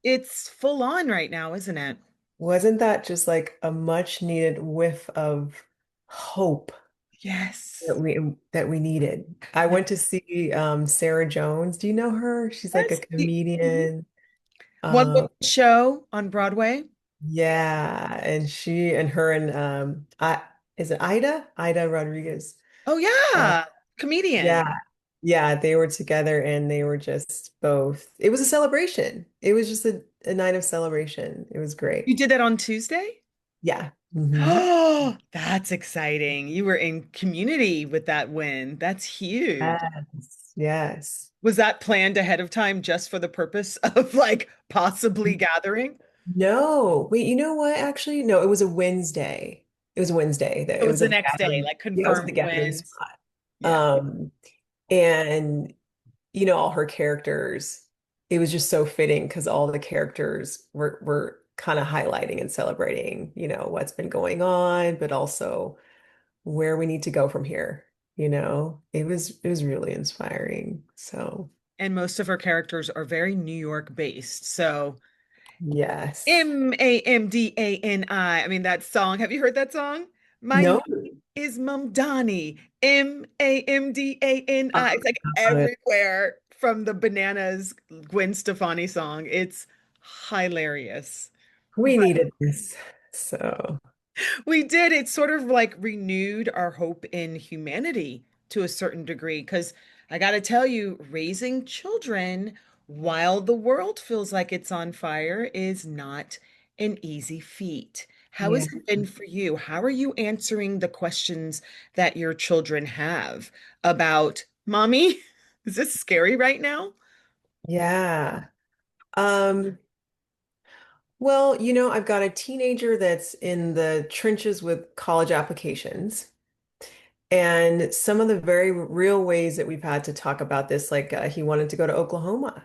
It's full on right now, isn't it? Wasn't that just like a much needed whiff of hope Yes. that we needed? I Yes. went to see Sarah Jones. Do you know her? She's like a Mhm. comedian. One Um, woman show on Broadway. yeah, and she and her and I is it Ida? Ida Rodriguez. Oh Uh, yeah, comedian. yeah, yeah, they were together and they were just both. It was a celebration. It was just a night of celebration. It was great. You did that on Tuesday? Yeah. Hmm. Oh, that's exciting. You were in community with that win. That's huge. Yes. Yes. Was that planned ahead of time just for the purpose of like possibly gathering? No, wait, you know what? Actually, no, it was a Wednesday. It was a Wednesday that It it was was the at the next day, gathering. like Yeah, it was at the confirmed gathering wins. spot. Yeah. Um, and all her characters, it was just so fitting because all the characters were kind of highlighting and celebrating, what's been going on, but also where we need to go from here. It was really inspiring. So, And most of her characters are very New York based. So yes. Mamdani. I mean, that song. Have you heard that song? My name No. is Mamdani. Mamdani. It's like Uh, everywhere from the Bananas Gwen Stefani song. It's hilarious. we But needed this. So, we did. It sort of like renewed our hope in humanity to a certain degree. Because I got to tell you, raising children while the world feels like it's on fire is not an easy feat. How has yeah. it been for you? How are you answering the questions that your children have about, Mommy, is this scary right now? Yeah. Um, well, I've got a teenager that's in the trenches with college applications. And some of the very real ways that we've had to talk about this, like he wanted to go to Oklahoma.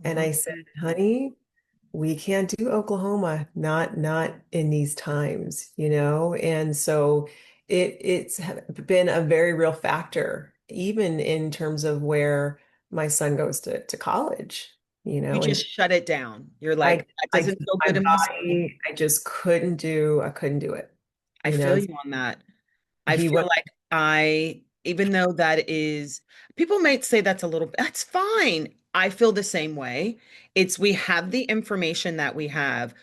And I said, Mm. honey, we can't do Oklahoma, not in these times. And so it's been a very real factor, even in terms of where my son goes to You college. And just shut it down. You're I, like, that I, doesn't feel my good in my soul. body, I just I couldn't do it. I You know, feel you on that. I he feel went, like even though that is, people might say that's a little, that's fine. I feel the same way. It's we have the information that we have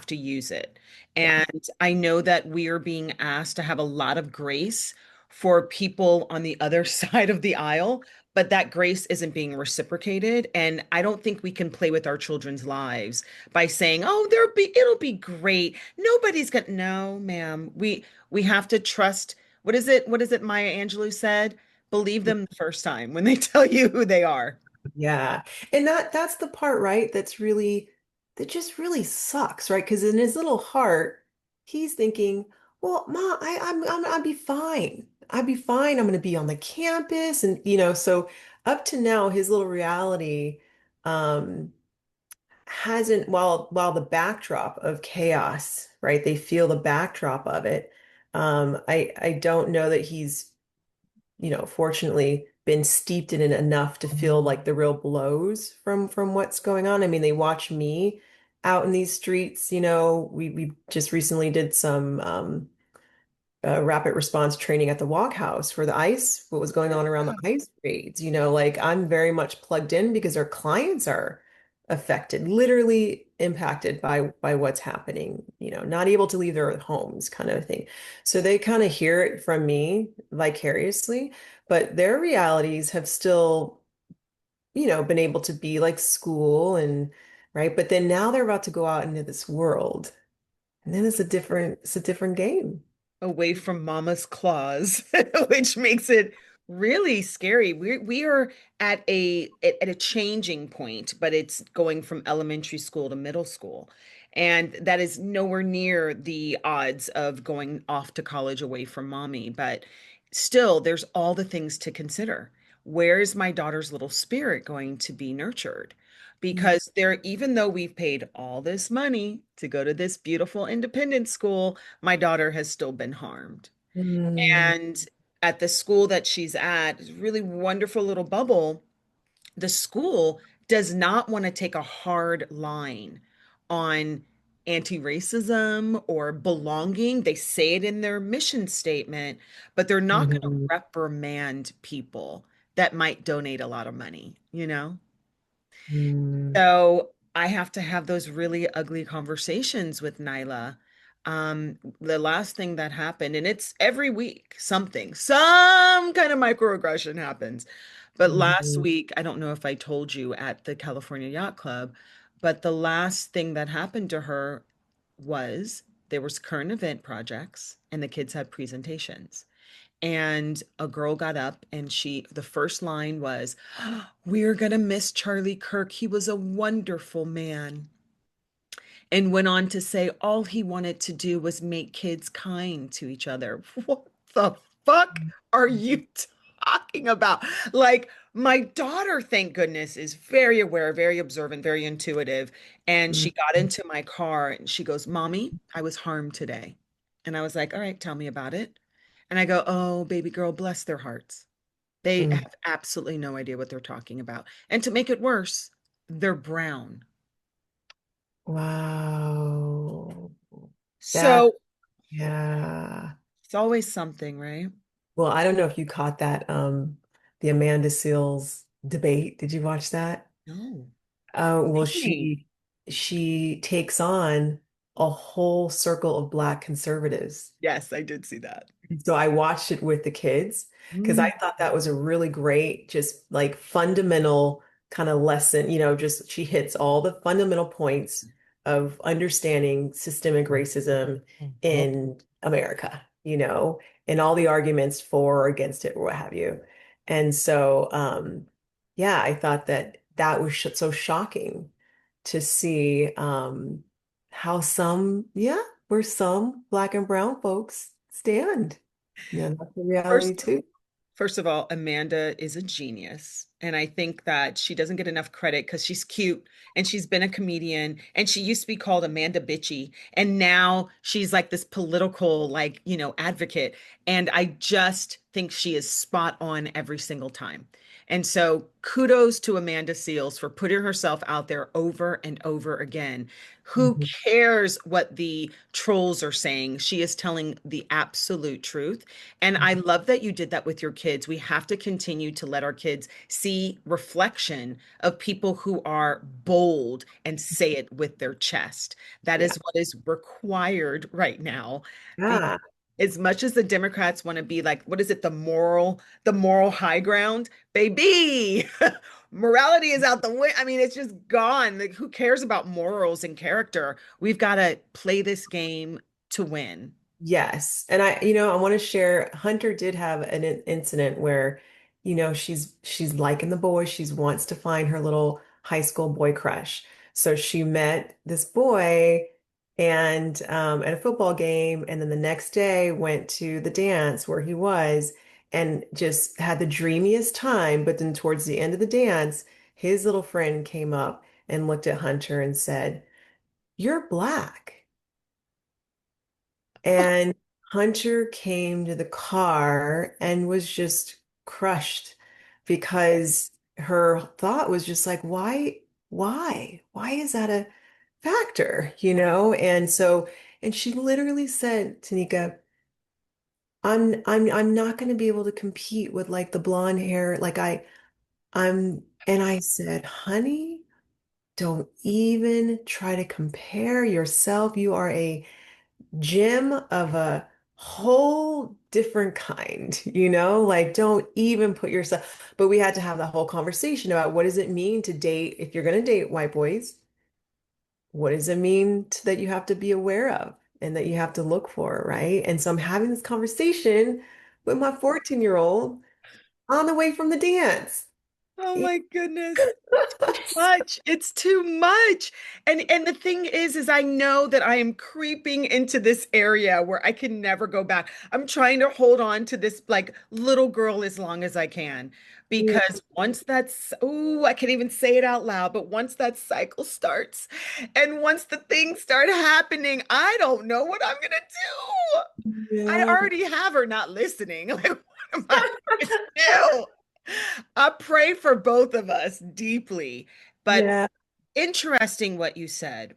to use it. yeah, And I know that we are being asked to have a lot of grace for people on the other side of the aisle, but that grace isn't being reciprocated. And I don't think we can play with our children's lives by saying, "Oh, it'll be great. Nobody's gonna." No, ma'am. We have to trust what is it? What is it Maya Angelou said? Believe them the first time when they tell you who they are. yeah. And that's the part, right? That just really sucks, right? Because in his little heart, he's thinking, well, Ma, I'll be fine. I'll be fine. I'm going to be on the campus. And, so up to now, his little reality, um, hasn't, while the backdrop of chaos, right? They feel the backdrop of it. I don't know that he's fortunately been steeped in it enough to feel like the real blows from what's going on. I mean, they watch me out in these streets, we just recently did some rapid response training at the WOC House for what was going on around the ICE raids. Like I'm very much plugged in because our clients are affected, literally impacted by what's happening, not able to leave their homes kind of thing. So they kind of hear it from me vicariously, but their realities have still, been able to be like school and right. But then now they're about to go out into this world. And then it's a different game. Away from mama's claws, which makes it really scary. We are at a changing point, but it's going from elementary school to middle school. And that is nowhere near the odds of going off to college away from mommy. But still, there's all the things to consider. Where is my daughter's little spirit going to be nurtured? Because there, even though we've paid all this money to go to this beautiful independent school, my daughter has still been harmed. Mm. And at the school that she's at, really wonderful little bubble, the school does not want to take a hard line on anti-racism or belonging. They say it in their mission statement, but they're not going to Mhm. reprimand people that might donate a lot of money, you know? Mm, So I have to have those really ugly conversations with Nyla. The last thing that happened, and it's every week, some kind of microaggression happens. But last mhm, week, I don't know if I told you at the California Yacht Club, but the last thing that happened to her was there was current event projects and the kids had presentations. And a girl got up and the first line was, "We're gonna miss Charlie Kirk. He was a wonderful man." And went on to say all he wanted to do was make kids kind to each other. What the fuck are you talking about? Like, my daughter, thank goodness, is very aware, very observant, very intuitive. And she got mhm, into my car and she goes, "Mommy, I was harmed today." And I was like, "All right, tell me about it." And I go, "Oh, baby girl, bless their hearts. They mm. have absolutely no idea what they're talking about. And to make it worse, they're brown." Wow. That, So yeah. it's always something, right? Well, I don't know if you caught that, the Amanda Seals debate. Did you watch that? No. Well, Tell me. she takes on a whole circle of Black conservatives. Yes, I did see that. So I watched it with the kids because I Mm. thought that was a really great, just like fundamental kind of lesson. Just she hits all the fundamental points of understanding systemic racism in America, and all the arguments for or against it or what have you. And so, yeah, I thought that that was so shocking to see how where some Black and brown folks stand. Yeah, that's the reality First too. First of all, Amanda is a genius. And I think that she doesn't get enough credit because she's cute and she's been a comedian and she used to be called Amanda Bitchy. And now she's like this political, like, advocate. And I just think she is spot on every single time. And so kudos to Amanda Seals for putting herself out there over and over again. Who Mhm, cares what the trolls are saying? She is telling the absolute truth. And I mhm. love that you did that with your kids. We have to continue to let our kids see reflection of people who are bold and say it with their chest. That Yeah. is what is required right now. Because Yeah. as much as the Democrats want to be like, what is it, the moral high ground, baby. Morality is out the way. I mean, it's just gone. Like, who cares about morals and character? We've got to play this game to win. Yes. And I want to share, Hunter did have an incident where, she's liking the boy. She wants to find her little high school boy crush. So she met this boy and at a football game, and then the next day went to the dance where he was and just had the dreamiest time. But then towards the end of the dance, his little friend came up and looked at Hunter and said, "You're black." And Hunter came to the car and was just crushed because her thought was just like, why is that a factor, and she literally said, Tanika, I'm not going to be able to compete with like the blonde hair. And I said, honey, don't even try to compare yourself. You are a gym of a whole different kind, like don't even put yourself. But we had to have the whole conversation about what does it mean to date, if you're going to date white boys, what does it mean that you have to be aware of and that you have to look for, right? And so I'm having this conversation with my 14-year-old on the way from the dance. Oh my goodness. Much. It's too much. And the thing is I know that I am creeping into this area where I can never go back. I'm trying to hold on to this like little girl as long as I can Yeah. because once that's I can't even say it out loud, but once that cycle starts and once the things start happening, I don't know what I'm gonna do. I Yeah. already have her not listening. Like, what am I gonna do? I pray for both of us deeply. But Yeah. interesting what you said.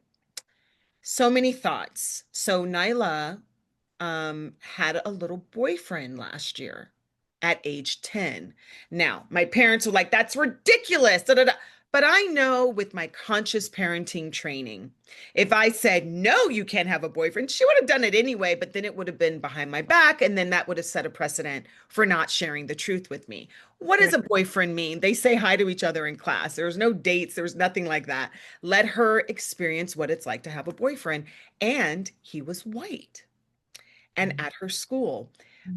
So many thoughts. So Nyla had a little boyfriend last year at age 10. Now, my parents were like, that's ridiculous. Da, da, da. But I know with my conscious parenting training, if I said, no, you can't have a boyfriend, she would have done it anyway, but then it would have been behind my back. And then that would have set a precedent for not sharing the truth with me. What does Right. a boyfriend mean? They say hi to each other in class. There's no dates, there's nothing like that. Let her experience what it's like to have a boyfriend. And he was white and at her school.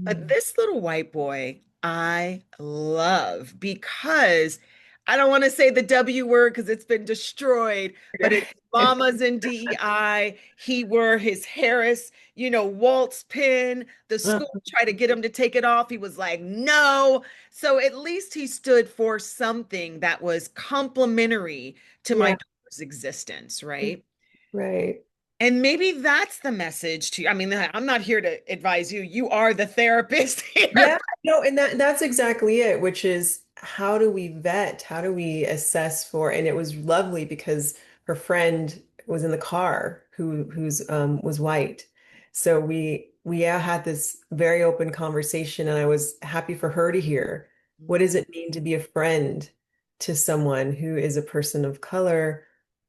But Mm. this little white boy, I love because I don't want to say the W word because it's been destroyed, but it's mamas and DEI. He wore his Harris, waltz pin. The Uh, school tried to get him to take it off. He was like, no. So at least he stood for something that was complementary to my yeah. daughter's existence, right? Right. And maybe that's the message to you. I mean, I'm not here to advise you. You are the therapist here. Yeah, no, and that's exactly it, which is how do we vet? How do we assess for? And it was lovely because her friend was in the car who's was white. So we had this very open conversation and I was happy for her to hear what does it mean to be a friend to someone who is a person of color,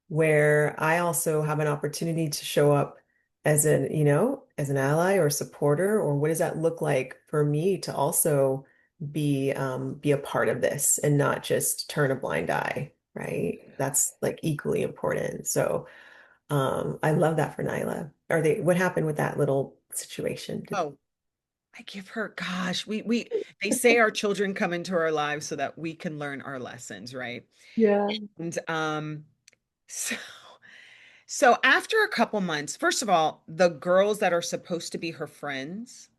where I also have an opportunity to show up as as an ally or supporter, or what does that look like for me to also be a part of this and not just turn a blind eye, right? That's like equally important. So I love that for Nyla. What happened with that little situation? Oh, I give her, gosh, they say our children come into our lives so that we can learn our lessons, right? Yeah. And so, so after a couple months, first of all, the girls that are supposed to be her friends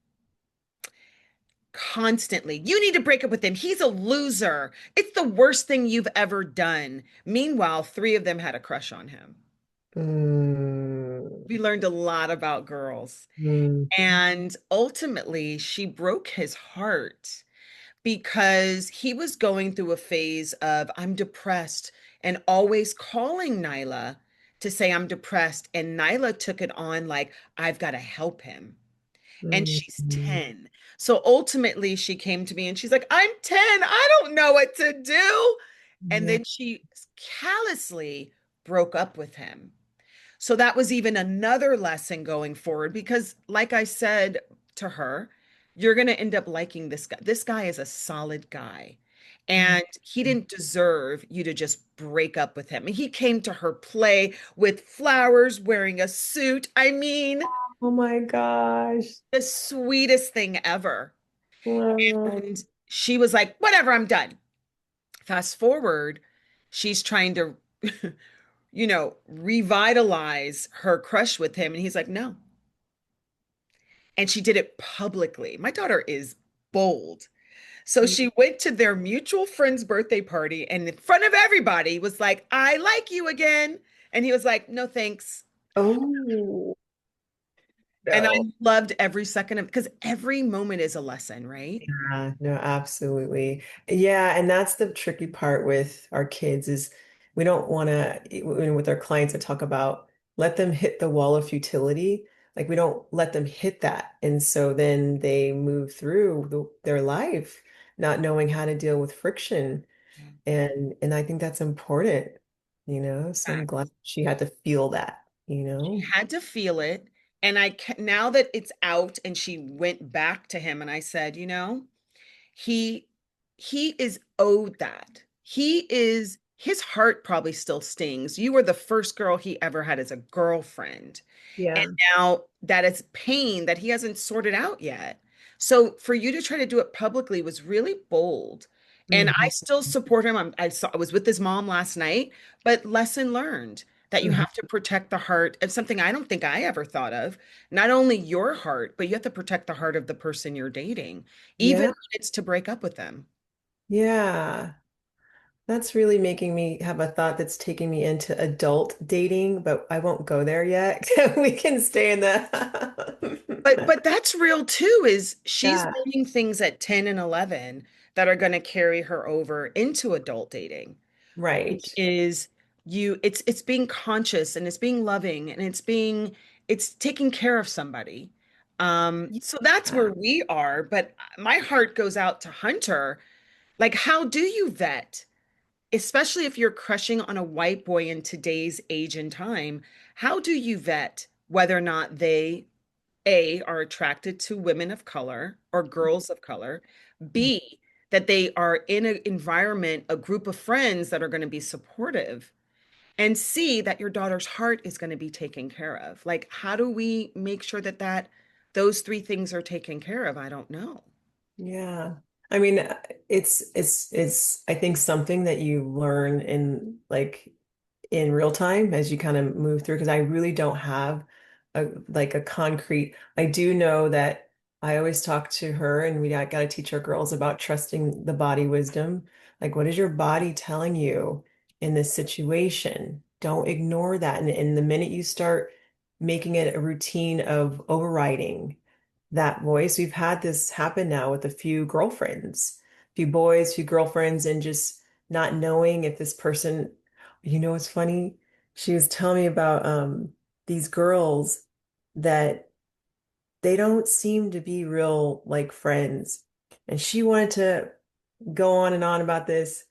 constantly, you need to break up with him. He's a loser. It's the worst thing you've ever done. Meanwhile, three of them had a crush on him. Mm, We learned a lot about girls. mm, And ultimately, she broke his heart because he was going through a phase of, I'm depressed, and always calling Nyla to say, I'm depressed. And Nyla took it on like, I've got to help him. And mm, she's mm. 10. So ultimately, she came to me and she's like, I'm 10. I don't know what to do. And Yeah. then she callously broke up with him. So that was even another lesson going forward because, like I said to her, you're going to end up liking this guy. This guy is a solid guy. Mm. And he didn't deserve you to just break up with him. He came to her play with flowers, wearing a suit. I mean, Oh my gosh. the sweetest thing ever. Wow. And she was like, whatever, I'm done. Fast forward, she's trying to, revitalize her crush with him. And he's like, no. And she did it publicly. My daughter is bold. So she went to their mutual friend's birthday party and in front of everybody was like, I like you again. And he was like, no, thanks. Oh, And I no. loved every second of it because every moment is a lesson, right? No, absolutely. Yeah, and that's the tricky part with our kids is we don't want to, with our clients, I talk about let them hit the wall of futility. Like we don't let them hit that. And so then they move through their life not knowing how to deal with friction. And I think that's important, So I'm glad she had to feel that, She had to feel it. And now that it's out and she went back to him and I said, he he is owed that. His heart probably still stings. You were the first girl he ever had as a girlfriend. And Yeah. now that is pain that he hasn't sorted out yet. So for you to try to do it publicly was really bold. And I Mhm. still support him. I was with his mom last night, but lesson learned that you Mhm. have to protect the heart of something I don't think I ever thought of. Not only your heart, but you have to protect the heart of the person you're dating, even Yeah. when it's to break up with them. Yeah. That's really making me have a thought that's taking me into adult dating, but I won't go there yet. We can stay in the But that's real too, is she's Yeah, learning things at 10 and 11 that are going to carry her over into adult dating, which right. is it's being conscious and it's being loving and it's taking care of somebody. So that's Yeah. where we are, but my heart goes out to Hunter. Like, how do you vet, especially if you're crushing on a white boy in today's age and time? How do you vet whether or not they A, are attracted to women of color or girls of color, B, that they are in an environment, a group of friends that are going to be supportive, and C, that your daughter's heart is going to be taken care of? Like, how do we make sure that those three things are taken care of? I don't know. Yeah. I mean, it's I think something that you learn in like in real time as you kind of move through because I really don't have a concrete. I do know that I always talk to her and we got to teach our girls about trusting the body wisdom. Like, what is your body telling you in this situation? Don't ignore that. And the minute you start making it a routine of overriding that voice. We've had this happen now with a few girlfriends, few boys, few girlfriends, and just not knowing if this person, what's funny? She was telling me about these girls that they don't seem to be real like friends. And she wanted to go on and on about this.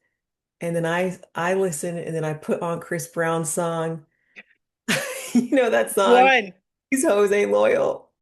And then I listened and then I put on Chris Brown's song. You know that song, One. These Hoes Ain't Loyal.